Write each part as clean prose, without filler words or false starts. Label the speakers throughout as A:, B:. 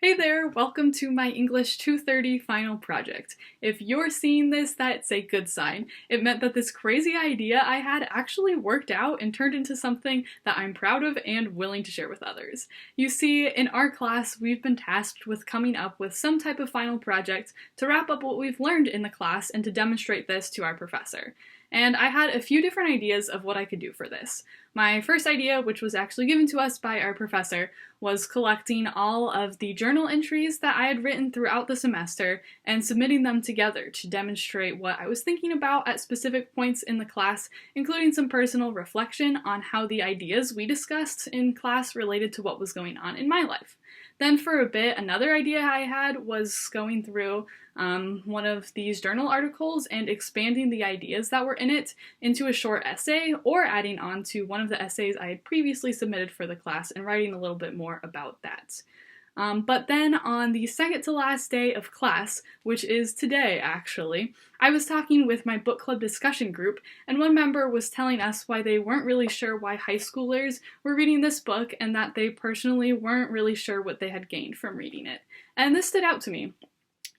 A: Hey there, welcome to my English 230 final project. If you're seeing this, that's a good sign. It meant that this crazy idea I had actually worked out and turned into something that I'm proud of and willing to share with others. You see, in our class, we've been tasked with coming up with some type of final project to wrap up what we've learned in the class and to demonstrate this to our professor. And I had a few different ideas of what I could do for this. My first idea, which was actually given to us by our professor, was collecting all of the journal entries that I had written throughout the semester and submitting them together to demonstrate what I was thinking about at specific points in the class, including some personal reflection on how the ideas we discussed in class related to what was going on in my life. Then for a bit, another idea I had was going through one of these journal articles and expanding the ideas that were in it into a short essay, or adding on to one of the essays I had previously submitted for the class and writing a little bit more about that. But then on the second to last day of class, which is today actually, I was talking with my book club discussion group, and one member was telling us why they weren't really sure why high schoolers were reading this book and that they personally weren't really sure what they had gained from reading it. And this stood out to me.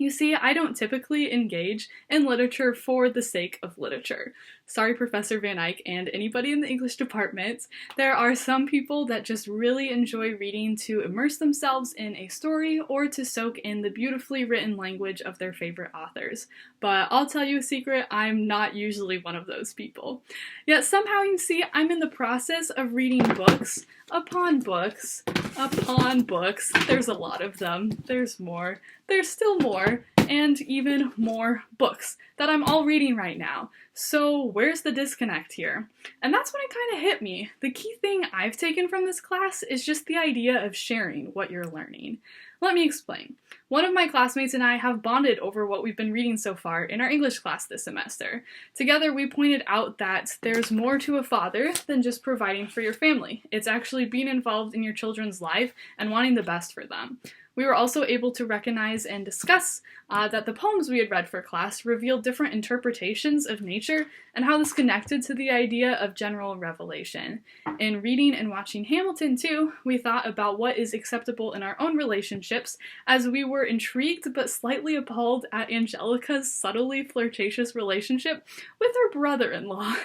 A: You see, I don't typically engage in literature for the sake of literature. Sorry, Professor Van Eyck and anybody in the English department. There are some people that just really enjoy reading to immerse themselves in a story or to soak in the beautifully written language of their favorite authors. But I'll tell you a secret, I'm not usually one of those people. Yet somehow, you see, I'm in the process of reading books upon books upon books. There's a lot of them. There's more. There's still more, and even more books that I'm all reading right now. So where's the disconnect here? And that's when it kind of hit me. The key thing I've taken from this class is just the idea of sharing what you're learning. Let me explain. One of my classmates and I have bonded over what we've been reading so far in our English class this semester. Together, we pointed out that there's more to a father than just providing for your family. It's actually being involved in your children's life and wanting the best for them. We were also able to recognize and discuss that the poems we had read for class revealed different interpretations of nature and how this connected to the idea of general revelation. In reading and watching Hamilton, too, we thought about what is acceptable in our own relationships, as we were intrigued but slightly appalled at Angelica's subtly flirtatious relationship with her brother-in-law.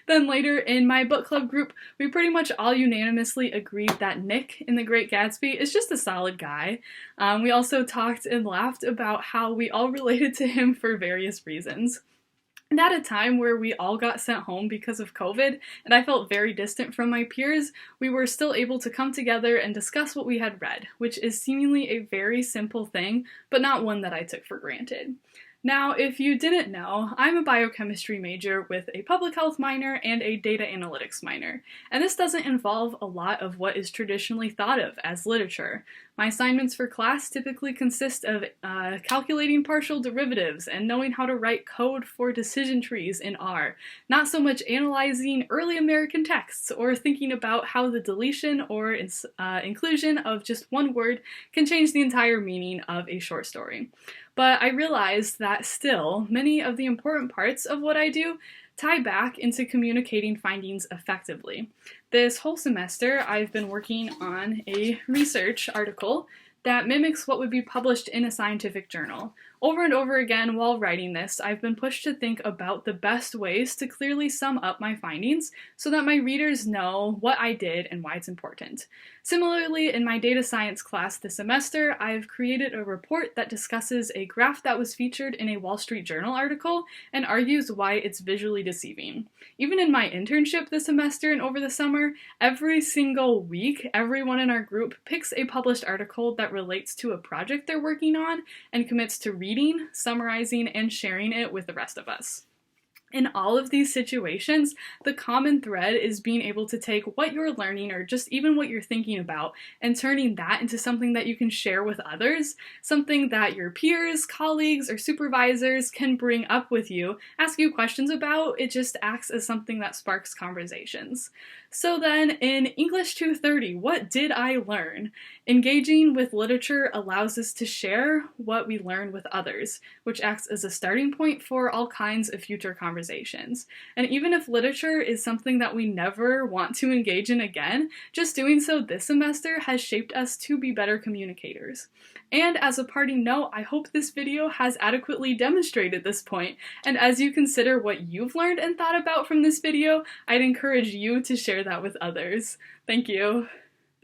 A: Then later, in my book club group, we pretty much all unanimously agreed that Nick in The Great Gatsby is just a solid guy. We also talked and laughed about how we all related to him for various reasons. And at a time where we all got sent home because of COVID, and I felt very distant from my peers, we were still able to come together and discuss what we had read, which is seemingly a very simple thing, but not one that I took for granted. Now, if you didn't know, I'm a biochemistry major with a public health minor and a data analytics minor, and this doesn't involve a lot of what is traditionally thought of as literature. My assignments for class typically consist of calculating partial derivatives and knowing how to write code for decision trees in R, not so much analyzing early American texts or thinking about how the deletion or inclusion of just one word can change the entire meaning of a short story. But I realized that still, many of the important parts of what I do tie back into communicating findings effectively. This whole semester, I've been working on a research article that mimics what would be published in a scientific journal. Over and over again while writing this, I've been pushed to think about the best ways to clearly sum up my findings so that my readers know what I did and why it's important. Similarly, in my data science class this semester, I've created a report that discusses a graph that was featured in a Wall Street Journal article and argues why it's visually deceiving. Even in my internship this semester and over the summer, every single week, everyone in our group picks a published article that relates to a project they're working on and commits to reading, summarizing, and sharing it with the rest of us. In all of these situations, the common thread is being able to take what you're learning or just even what you're thinking about and turning that into something that you can share with others, something that your peers, colleagues, or supervisors can bring up with you, ask you questions about. It just acts as something that sparks conversations. So then, in English 230, what did I learn? Engaging with literature allows us to share what we learn with others, which acts as a starting point for all kinds of future conversations. And even if literature is something that we never want to engage in again, just doing so this semester has shaped us to be better communicators. And as a parting note, I hope this video has adequately demonstrated this point, and as you consider what you've learned and thought about from this video, I'd encourage you to share that with others. Thank you.